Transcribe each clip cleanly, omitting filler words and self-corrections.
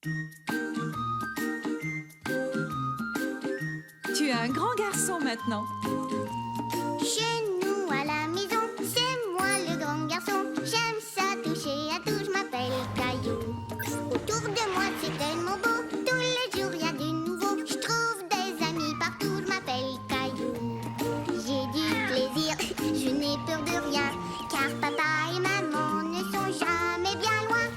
Tu es un grand garçon maintenant. Chez nous à la maison, c'est moi le grand garçon. J'aime ça toucher à tout, je m'appelle Caillou. Autour de moi c'est tellement beau, tous les jours il y a du nouveau. Je trouve des amis partout, je m'appelle Caillou. J'ai du plaisir, je n'ai peur de rien, car papa et maman ne sont jamais bien loin.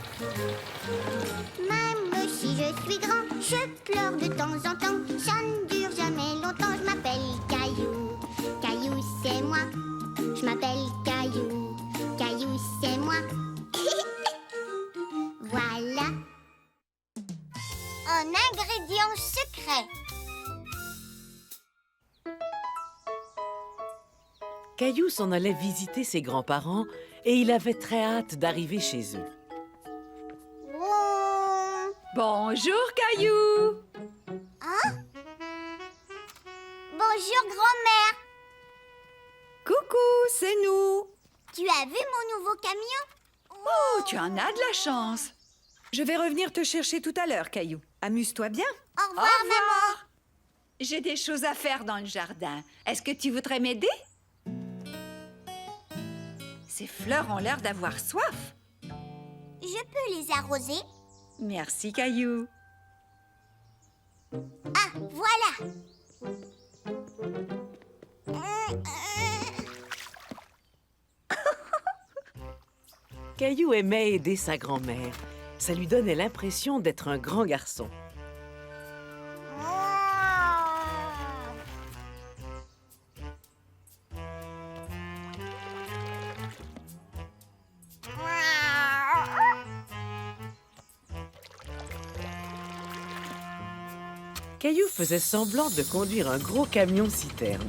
Même si je suis grand, je pleure de temps en temps. Ça ne dure jamais longtemps, je m'appelle Caillou. Caillou, c'est moi. Je m'appelle Caillou. Caillou, c'est moi. Voilà. Un ingrédient secret. Caillou s'en allait visiter ses grands-parents et il avait très hâte d'arriver chez eux. Oh. Bonjour, Caillou. Hein? Bonjour, grand-mère. Coucou, c'est nous. Tu as vu mon nouveau camion? Oh, tu en as de la chance. Je vais revenir te chercher tout à l'heure, Caillou. Amuse-toi bien. Au revoir, maman. J'ai des choses à faire dans le jardin. Est-ce que tu voudrais m'aider? Ces fleurs ont l'air d'avoir soif. Je peux les arroser? Merci, Caillou. Ah, voilà. Caillou aimait aider sa grand-mère. Ça lui donnait l'impression d'être un grand garçon. Caillou faisait semblant de conduire un gros camion-citerne.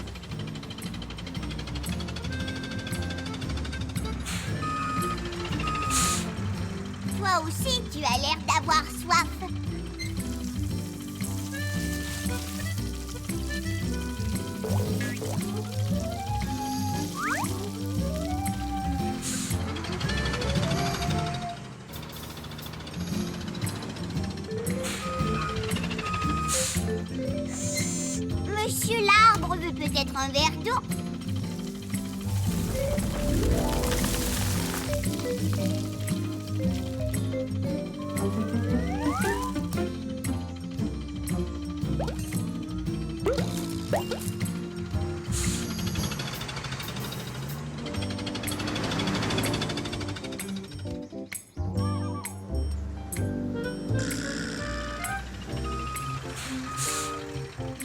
Toi aussi, tu as l'air d'avoir soif. Monsieur l'arbre veut peut-être un verre d'eau.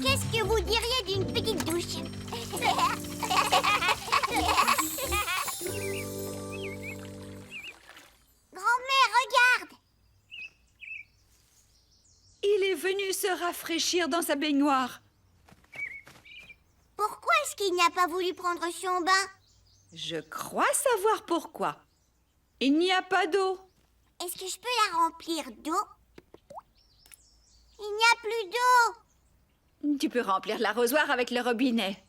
Qu'est-ce que vous diriez d'une petite douche? Grand-mère, regarde! Il est venu se rafraîchir dans sa baignoire. Pourquoi est-ce qu'il n'a pas voulu prendre son bain? Je crois savoir pourquoi. Il n'y a pas d'eau. Est-ce que je peux la remplir d'eau? Il n'y a plus d'eau! Tu peux remplir l'arrosoir avec le robinet.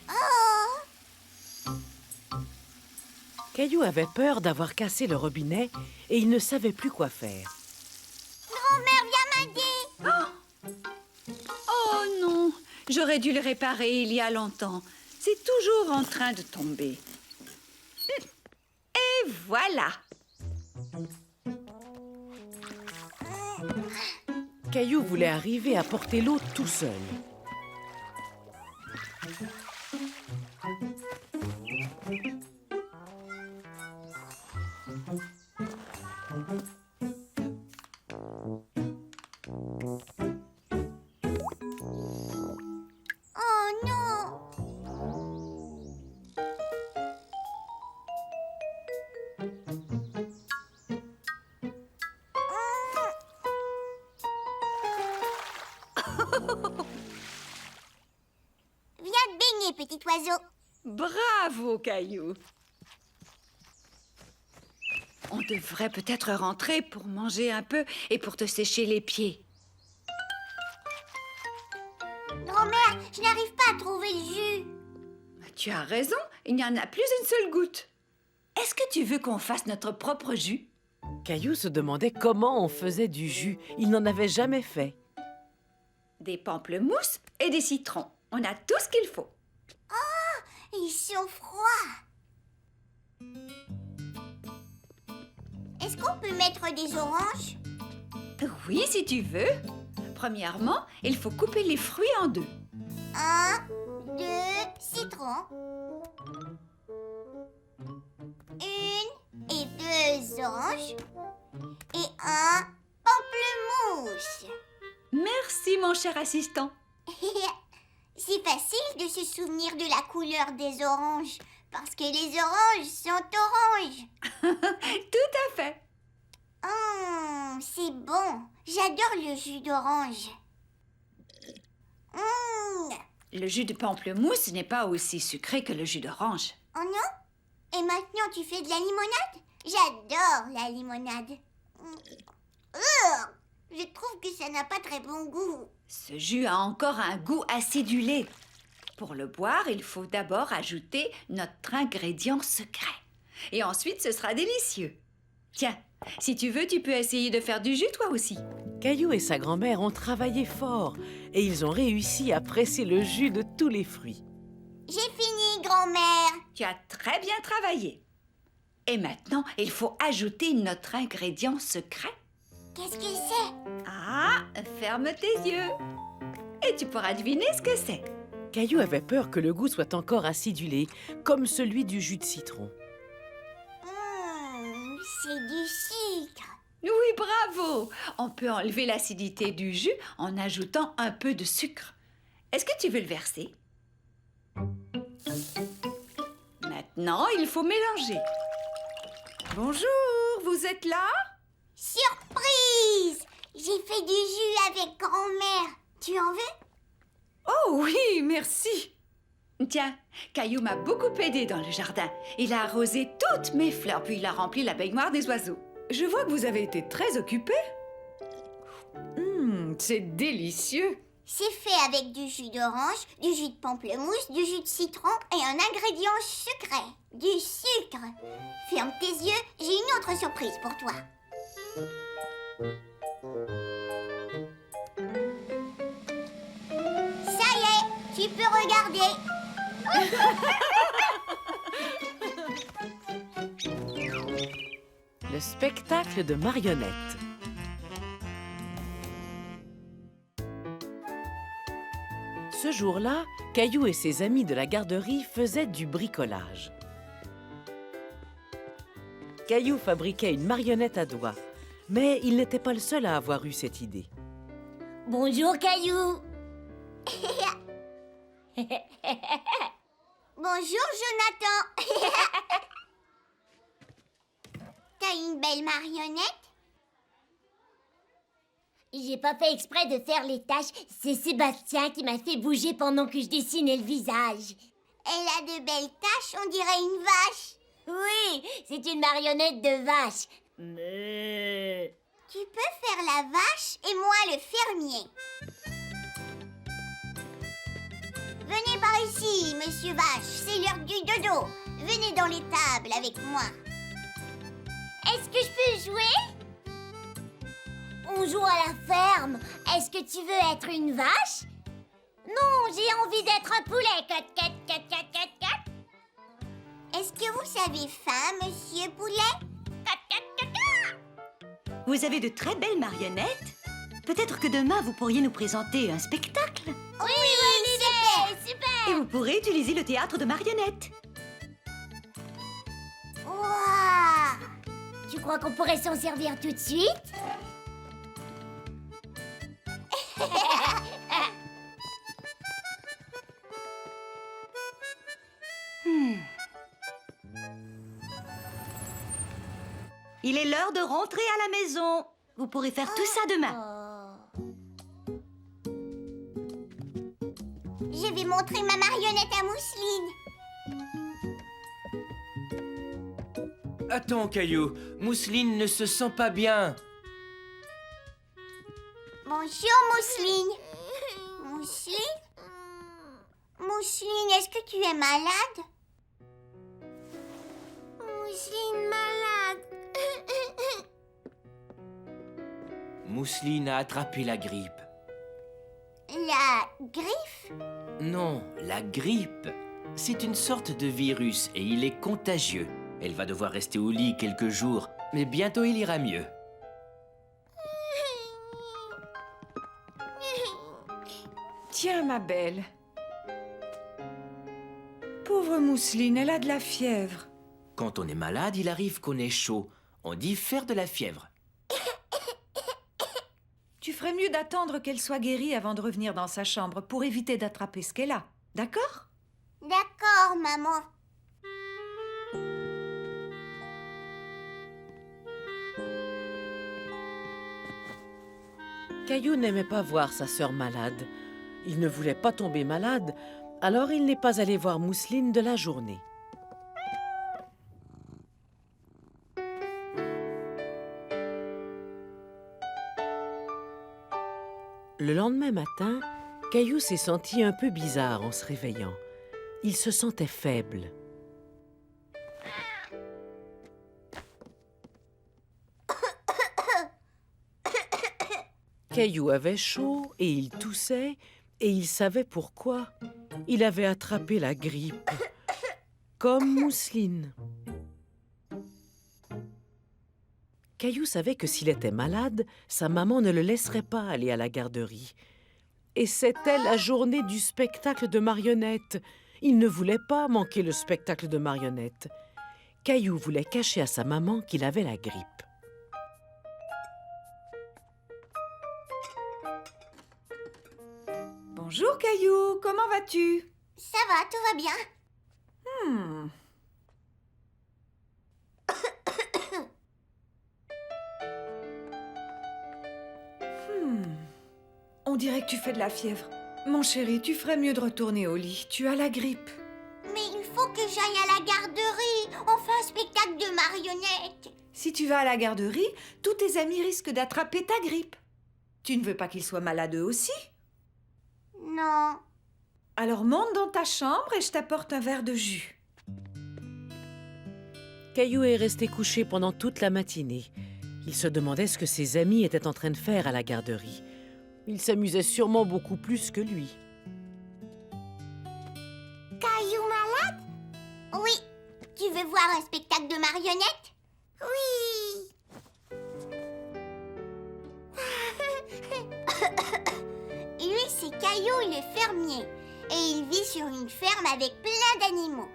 Oh! Caillou avait peur d'avoir cassé le robinet et il ne savait plus quoi faire. Grand-mère, viens m'aider! Oh non, j'aurais dû le réparer il y a longtemps. C'est toujours en train de tomber. Et voilà. Caillou voulait arriver à porter l'eau tout seul. Oh non! Viens te baigner, petit oiseau. Bravo, Caillou. On devrait peut-être rentrer pour manger un peu et pour te sécher les pieds. Grand-mère, je n'arrive pas à trouver le jus. Tu as raison, il n'y en a plus une seule goutte. Est-ce que tu veux qu'on fasse notre propre jus? Caillou se demandait comment on faisait du jus. Il n'en avait jamais fait. Des pamplemousses et des citrons. On a tout ce qu'il faut. Ils sont froids. Est-ce qu'on peut mettre des oranges? Oui, si tu veux. Premièrement, il faut couper les fruits en deux. 1, 2 citrons. 1 et 2 oranges. Et 1 pamplemousse. Merci, mon cher assistant. C'est facile de se souvenir de la couleur des oranges. Parce que les oranges sont oranges. Tout à fait. C'est bon. J'adore le jus d'orange. Le jus de pamplemousse n'est pas aussi sucré que le jus d'orange. Oh non? Et maintenant tu fais de la limonade? J'adore la limonade. Je trouve que ça n'a pas très bon goût. Ce jus a encore un goût acidulé. Pour le boire, il faut d'abord ajouter notre ingrédient secret. Et ensuite, ce sera délicieux. Tiens, si tu veux, tu peux essayer de faire du jus toi aussi. Caillou et sa grand-mère ont travaillé fort et ils ont réussi à presser le jus de tous les fruits. J'ai fini, grand-mère. Tu as très bien travaillé. Et maintenant, il faut ajouter notre ingrédient secret. Qu'est-ce que c'est? Ah, ferme tes yeux. Et tu pourras deviner ce que c'est. Caillou avait peur que le goût soit encore acidulé, comme celui du jus de citron. C'est du sucre. Oui, bravo. On peut enlever l'acidité du jus en ajoutant un peu de sucre. Est-ce que tu veux le verser? Maintenant, il faut mélanger. Bonjour, vous êtes là? Surprise! J'ai fait du jus avec grand-mère. Tu en veux? Oh oui, merci. Tiens, Caillou m'a beaucoup aidé dans le jardin. Il a arrosé toutes mes fleurs, puis il a rempli la baignoire des oiseaux. Je vois que vous avez été très occupé. C'est délicieux. C'est fait avec du jus d'orange, du jus de pamplemousse, du jus de citron et un ingrédient secret, du sucre. Ferme tes yeux, j'ai une autre surprise pour toi. Ça y est, tu peux regarder. Le spectacle de marionnettes. Ce jour-là, Caillou et ses amis de la garderie faisaient du bricolage. Caillou fabriquait une marionnette à doigts, mais il n'était pas le seul à avoir eu cette idée. Bonjour, Caillou. Bonjour, Jonathan. T'as une belle marionnette? J'ai pas fait exprès de faire les tâches. C'est Sébastien qui m'a fait bouger pendant que je dessinais le visage. Elle a de belles taches, on dirait une vache. Oui, c'est une marionnette de vache. Tu peux faire la vache et moi le fermier. Venez par ici, monsieur Vache, c'est l'heure du dodo. Venez dans l'étable avec moi. Est-ce que je peux jouer? On joue à la ferme. Est-ce que tu veux être une vache? Non, j'ai envie d'être un poulet. Cat, cat, cat, cat, cat, cat. Est-ce que vous savez faim, monsieur Poulet? Cat, cat, cat, cat. Vous avez de très belles marionnettes. Peut-être que demain, vous pourriez nous présenter un spectacle. Oui, super. Et vous pourrez utiliser le théâtre de marionnettes. Waouh! Tu crois qu'on pourrait s'en servir tout de suite? Il est l'heure de rentrer à la maison. Vous pourrez faire tout ça demain. Je vais montrer ma marionnette à Mousseline. Attends, Caillou. Mousseline ne se sent pas bien. Bonjour, Mousseline. Mousseline? Mousseline, est-ce que tu es malade? Mousseline malade. Mousseline a attrapé la grippe. La griffe? Non, la grippe. C'est une sorte de virus et il est contagieux. Elle va devoir rester au lit quelques jours, mais bientôt il ira mieux. Tiens, ma belle. Pauvre Mousseline, elle a de la fièvre. Quand on est malade, il arrive qu'on ait chaud. On dit faire de la fièvre. Tu ferais mieux d'attendre qu'elle soit guérie avant de revenir dans sa chambre pour éviter d'attraper ce qu'elle a. D'accord? D'accord, maman. Caillou n'aimait pas voir sa sœur malade. Il ne voulait pas tomber malade, alors il n'est pas allé voir Mousseline de la journée. Le lendemain matin, Caillou s'est senti un peu bizarre en se réveillant. Il se sentait faible. Caillou avait chaud et il toussait et il savait pourquoi. Il avait attrapé la grippe, comme Mousseline. Caillou savait que s'il était malade, sa maman ne le laisserait pas aller à la garderie. Et c'était la journée du spectacle de marionnettes. Il ne voulait pas manquer le spectacle de marionnettes. Caillou voulait cacher à sa maman qu'il avait la grippe. Bonjour, Caillou. Comment vas-tu? Ça va, tout va bien. On dirait que tu fais de la fièvre. Mon chéri, tu ferais mieux de retourner au lit. Tu as la grippe. Mais il faut que j'aille à la garderie. On fait un spectacle de marionnettes. Si tu vas à la garderie, tous tes amis risquent d'attraper ta grippe. Tu ne veux pas qu'ils soient malades eux aussi? Non. Alors monte dans ta chambre et je t'apporte un verre de jus. Caillou est resté couché pendant toute la matinée. Il se demandait ce que ses amis étaient en train de faire à la garderie. Ils s'amusaient sûrement beaucoup plus que lui. Caillou malade? Oui. Tu veux voir un spectacle de marionnettes? Oui. Lui, c'est Caillou le fermier. Et il vit sur une ferme avec plein d'animaux.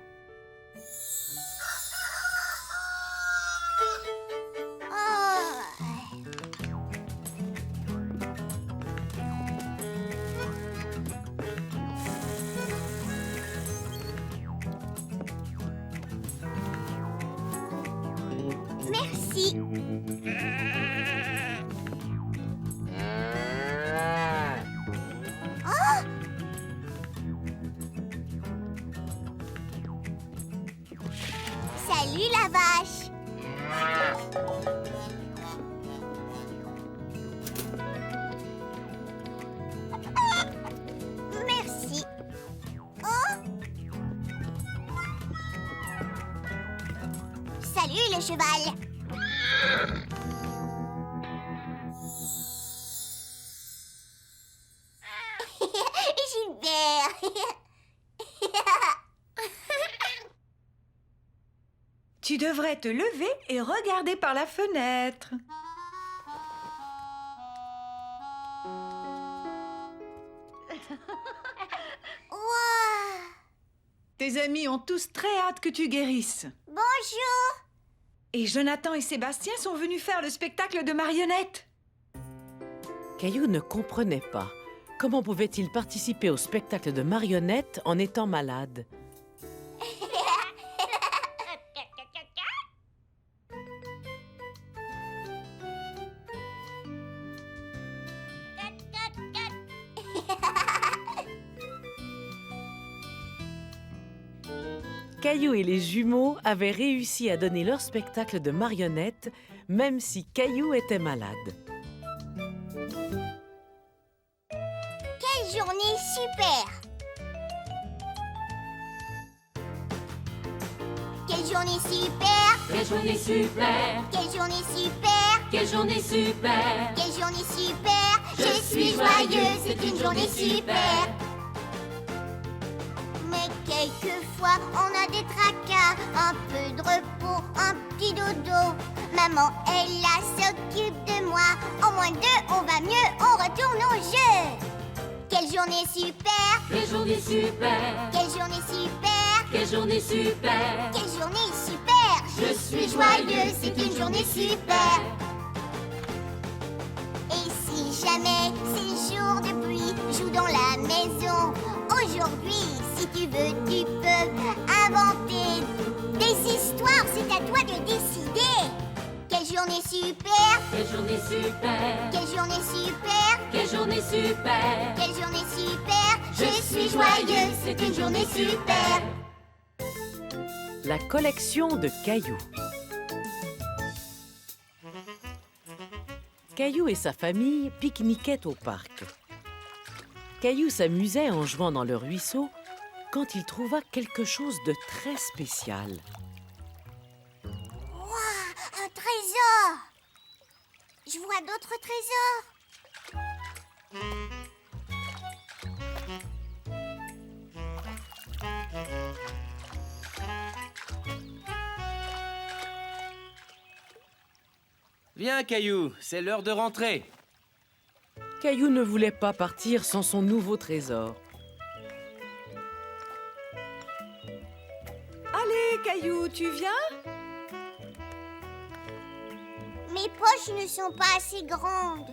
Merci. Salut la vache. Merci. Oh. Salut le cheval. Gilbert. Tu devrais te lever et regarder par la fenêtre. Wow. Tes amis ont tous très hâte que tu guérisses. Bonjour. Et Jonathan et Sébastien sont venus faire le spectacle de marionnettes. Caillou ne comprenait pas. Comment pouvait-il participer au spectacle de marionnettes en étant malade? Caillou et les jumeaux avaient réussi à donner leur spectacle de marionnettes, même si Caillou était malade. Quelle journée super. journée super! Quelle journée super! Quelle journée super! Quelle journée super! Quelle journée super! Je suis joyeux, c'est une journée super! Mais quelquefois, on a des tracas, un peu de repos, un petit dodo. Maman est là, s'occupe de moi. En moins deux, on va mieux, on retourne au jeu. Quelle journée super! Quelle journée super! Quelle journée super! Quelle journée super! Quelle journée super! Je suis joyeux, c'est une journée super! Et si jamais c'est jour de pluie, joue dans la maison. Aujourd'hui, si tu veux, tu peux inventer des histoires, c'est à toi de décider. Quelle journée super! Quelle journée super! Quelle journée super! Quelle journée super! Quelle journée super! Je suis joyeux, c'est une journée super! La collection de Caillou. Caillou et sa famille pique-niquaient au parc. Caillou s'amusait en jouant dans le ruisseau quand il trouva quelque chose de très spécial. Un trésor! Je vois d'autres trésors. Viens, Caillou, c'est l'heure de rentrer. Caillou ne voulait pas partir sans son nouveau trésor. Allez, Caillou, tu viens? Mes poches ne sont pas assez grandes.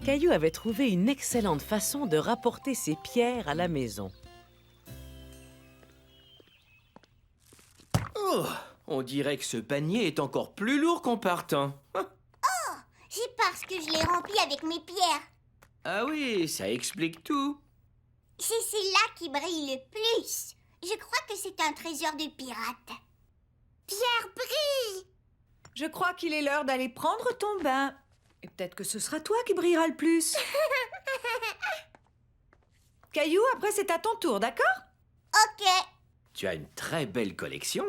Caillou avait trouvé une excellente façon de rapporter ses pierres à la maison. Oh, on dirait que ce panier est encore plus lourd qu'en partant. C'est parce que je l'ai rempli avec mes pierres. Ah oui, ça explique tout. C'est celle-là qui brille le plus. Je crois que c'est un trésor de pirate. Pierre brille! Je crois qu'il est l'heure d'aller prendre ton bain. Et peut-être que ce sera toi qui brillera le plus. Caillou, après c'est à ton tour, d'accord? Ok. Tu as une très belle collection.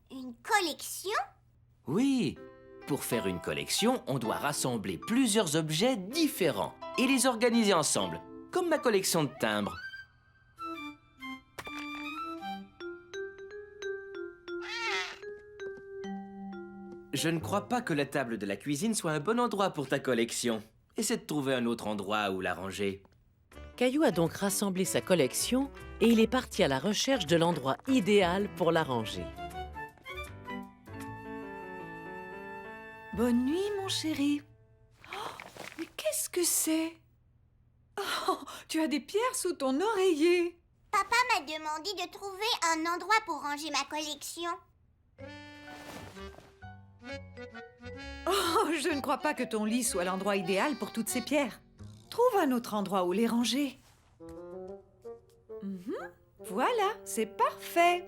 Une collection? Oui, pour faire une collection, on doit rassembler plusieurs objets différents et les organiser ensemble, comme ma collection de timbres. Je ne crois pas que la table de la cuisine soit un bon endroit pour ta collection. Essaie de trouver un autre endroit où la ranger. Caillou a donc rassemblé sa collection et il est parti à la recherche de l'endroit idéal pour la ranger. Bonne nuit, mon chéri. Oh, mais qu'est-ce que c'est? Oh, tu as des pierres sous ton oreiller. Papa m'a demandé de trouver un endroit pour ranger ma collection. Oh, je ne crois pas que ton lit soit l'endroit idéal pour toutes ces pierres. Trouve un autre endroit où les ranger. Voilà, c'est parfait.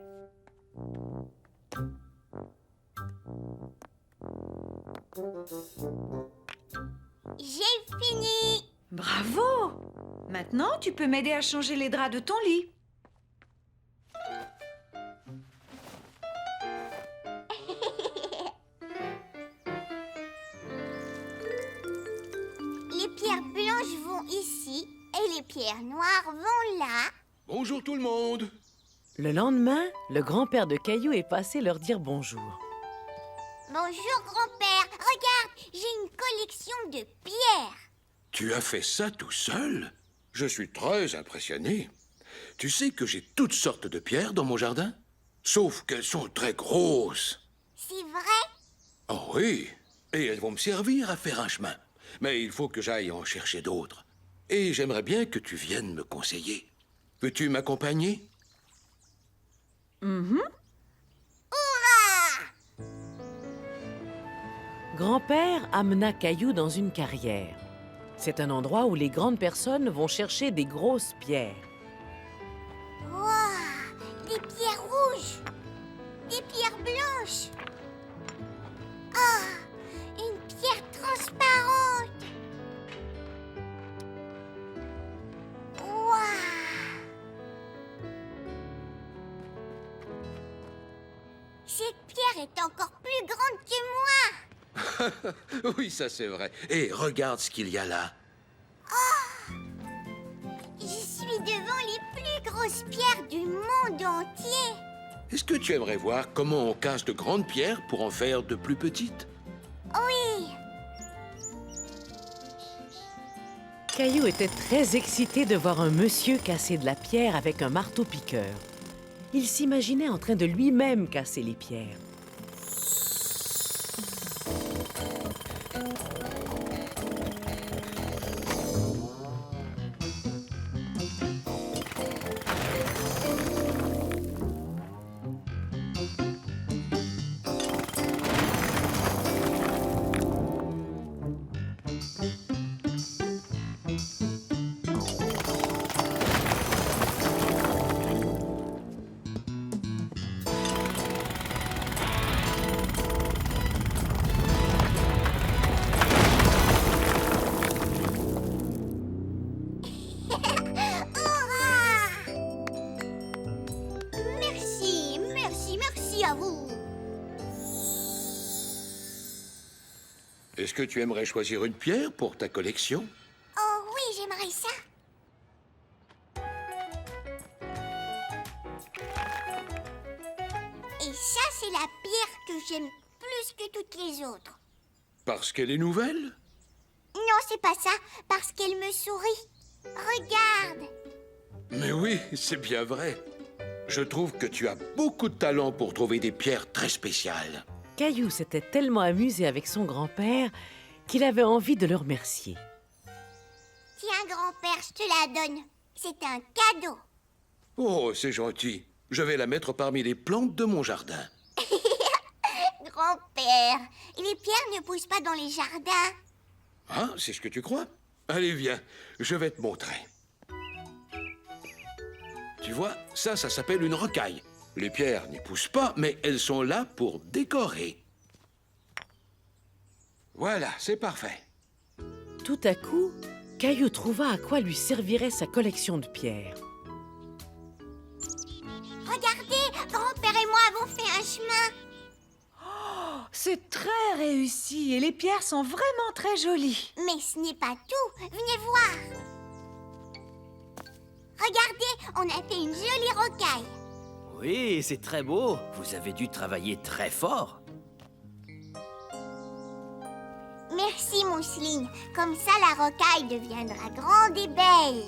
J'ai fini! Bravo! Maintenant, tu peux m'aider à changer les draps de ton lit. Les pierres blanches vont ici et les pierres noires vont là. Bonjour tout le monde. Le lendemain, le grand-père de Caillou est passé leur dire bonjour. Bonjour grand-père, regarde, j'ai une collection de pierres. Tu as fait ça tout seul? Je suis très impressionné. Tu sais que j'ai toutes sortes de pierres dans mon jardin? Sauf qu'elles sont très grosses. C'est vrai? Oh oui, et elles vont me servir à faire un chemin. Mais il faut que j'aille en chercher d'autres. Et j'aimerais bien que tu viennes me conseiller. Peux-tu m'accompagner? Hurrah! Grand-père amena Caillou dans une carrière. C'est un endroit où les grandes personnes vont chercher des grosses pierres. Wow! Des pierres rouges! Des pierres blanches! Ah! Une pierre transparente! pierre est encore plus grande que moi. Oui, ça c'est vrai. Et regarde ce qu'il y a là. Je suis devant les plus grosses pierres du monde entier. Est-ce que tu aimerais voir comment on casse de grandes pierres pour en faire de plus petites? Oui. Caillou était très excité de voir un monsieur casser de la pierre avec un marteau-piqueur. Il s'imaginait en train de lui-même casser les pierres. Hurrah! Merci, merci, merci à vous. Est-ce que tu aimerais choisir une pierre pour ta collection? Oh oui, j'aimerais ça. Et ça, c'est la pierre que j'aime plus que toutes les autres. Parce qu'elle est nouvelle? Non, c'est pas ça, parce qu'elle me sourit. Regarde. Mais oui, c'est bien vrai. Je trouve que tu as beaucoup de talent pour trouver des pierres très spéciales. Caillou s'était tellement amusé avec son grand-père qu'il avait envie de le remercier. Tiens, grand-père, je te la donne. C'est un cadeau. Oh, c'est gentil. Je vais la mettre parmi les plantes de mon jardin. Grand-père, les pierres ne poussent pas dans les jardins. Ah, c'est ce que tu crois? Allez, viens, je vais te montrer. Tu vois, ça s'appelle une rocaille. Les pierres n'y poussent pas, mais elles sont là pour décorer. Voilà, c'est parfait. Tout à coup, Caillou trouva à quoi lui servirait sa collection de pierres. Regardez, grand-père et moi avons fait un chemin. C'est très réussi et les pierres sont vraiment très jolies. Mais ce n'est pas tout. Venez voir. Regardez, on a fait une jolie rocaille. Oui, c'est très beau. Vous avez dû travailler très fort. Merci, Mousseline. Comme ça, la rocaille deviendra grande et belle.